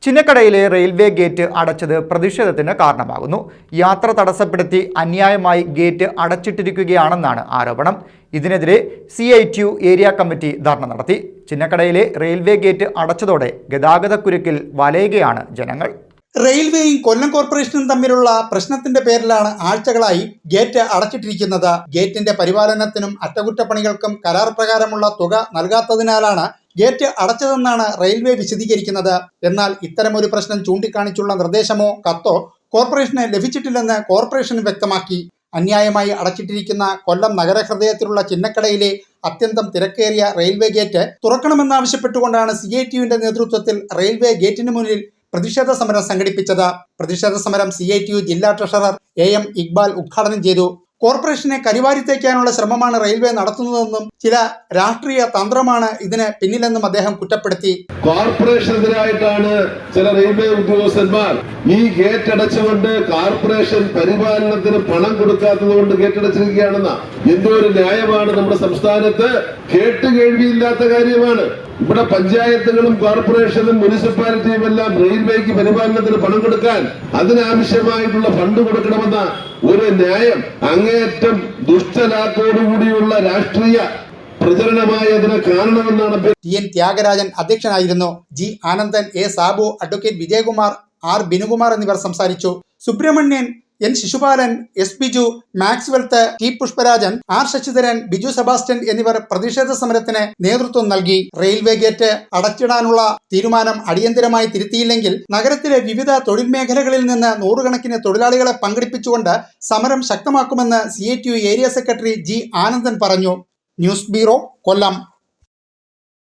ചിന്നക്കടയിലെ railway gate അടച്ചത് പ്രതിഷേധത്തിന് കാരണമാകുന്നു. യാത്ര തടസ്സപ്പെടുത്തി അന്യായമായി ഗേറ്റ് അടച്ചിട്ടിരിക്കുകയാണെന്നാണ് ആരോപണം. ഇതിനെതിരെ CITU ഏരിയ കമ്മിറ്റി ധർണ നടത്തി. ചിന്നക്കടയിലെ റെയിൽവേ ഗേറ്റ് അടച്ചതോടെ ഗതാഗതക്കുരുക്കിൽ വലയുകയാണ് ജനങ്ങൾ. റെയിൽവേയും കൊല്ലം കോർപ്പറേഷനും തമ്മിലുള്ള പ്രശ്നത്തിന്റെ പേരിലാണ് ആഴ്ചകളായി ഗേറ്റ് അടച്ചിട്ടിരിക്കുന്നത്. ഗേറ്റിന്റെ പരിപാലനത്തിനും അറ്റകുറ്റപ്പണികൾക്കും കരാർ പ്രകാരമുള്ള തുക നൽകാത്തതിനാലാണ് ഗേറ്റ് അടച്ചതെന്നാണ് റെയിൽവേ വിശദീകരിക്കുന്നത്. എന്നാൽ ഇത്തരമൊരു പ്രശ്നം ചൂണ്ടിക്കാണിച്ചുള്ള നിർദ്ദേശമോ കത്തോ കോർപ്പറേഷന് ലഭിച്ചിട്ടില്ലെന്ന് കോർപ്പറേഷൻ വ്യക്തമാക്കി. അന്യായമായി അടച്ചിട്ടിരിക്കുന്ന കൊല്ലം നഗരഹൃദയത്തിലുള്ള ചിന്നക്കടയിലെ അത്യന്തം തിരക്കേറിയ റെയിൽവേ ഗേറ്റ് തുറക്കണമെന്നാവശ്യപ്പെട്ടുകൊണ്ടാണ് CITUവിന്റെ നേതൃത്വത്തിൽ റെയിൽവേ ഗേറ്റിന് മുന്നിൽ പ്രതിഷേധ സമരം സംഘടിപ്പിച്ചത്. പ്രതിഷേധ സമരം CITU ജില്ലാ ട്രഷറർ AM ഇക്ബാൽ ഉദ്ഘാടനം ചെയ്തു. കോർപ്പറേഷനെ കരിവാരിത്തേക്കാനുള്ള ശ്രമമാണ് റെയിൽവേ നടത്തുന്നതെന്നും ചില രാഷ്ട്രീയ തന്ത്രമാണ് ഇതിന് പിന്നിലെന്നും അദ്ദേഹം കുറ്റപ്പെടുത്തി. കോർപ്പറേഷനെതിരായിട്ടാണ് ചില റെയിൽവേ ഉദ്യോഗസ്ഥന്മാർ ഈ ഗേറ്റ് അടച്ചുകൊണ്ട് കോർപ്പറേഷൻ പരിപാലനത്തിന് പണം കൊടുക്കാത്തത് കൊണ്ട് ഗേറ്റ് അടച്ചിരിക്കുകയാണെന്ന എന്തോ ഒരു ന്യായമാണ്. നമ്മുടെ സംസ്ഥാനത്ത് കേട്ടുകേൾവിയില്ലാത്ത കാര്യമാണ്. ഇവിടെ പഞ്ചായത്തുകളും കോർപ്പറേഷനും മുനിസിപ്പാലിറ്റിയും എല്ലാം റെയിൽവേക്ക് പരിപാലനത്തിന് പണം കൊടുക്കാൻ അതിനാവശ്യമായിട്ടുള്ള ഫണ്ട് കൊടുക്കണമെന്ന ഒരു ന്യായം അങ്ങേയറ്റം ദുഷ്ടലാക്കോടുകൂടിയുള്ള രാഷ്ട്രീയ പ്രചരണമായി അതിന് കാരണമെന്നാണ്. TN ത്യാഗരാജൻ അധ്യക്ഷനായിരുന്നു. G Anandan, A Sabu, advocate Vijayakumar, R Binukumar എന്നിവർ സംസാരിച്ചു. Subramanian, N Sisupalan, S Biju, Max Wealth, T Pushparajan, R Sasidharan, Biju Sebastian എന്നിവർ പ്രതിഷേധ സമരത്തിന് നേതൃത്വം നൽകി. റെയിൽവേ ഗേറ്റ് അടച്ചിടാനുള്ള തീരുമാനം അടിയന്തരമായി തിരുത്തിയില്ലെങ്കിൽ നഗരത്തിലെ വിവിധ തൊഴിൽ മേഖലകളിൽ നിന്ന് നൂറുകണക്കിന് തൊഴിലാളികളെ പങ്കെടുപ്പിച്ചുകൊണ്ട് സമരം ശക്തമാക്കുമെന്ന് CITU area secretary G Anandan പറഞ്ഞു. ന്യൂസ് ബ്യൂറോ, കൊല്ലം.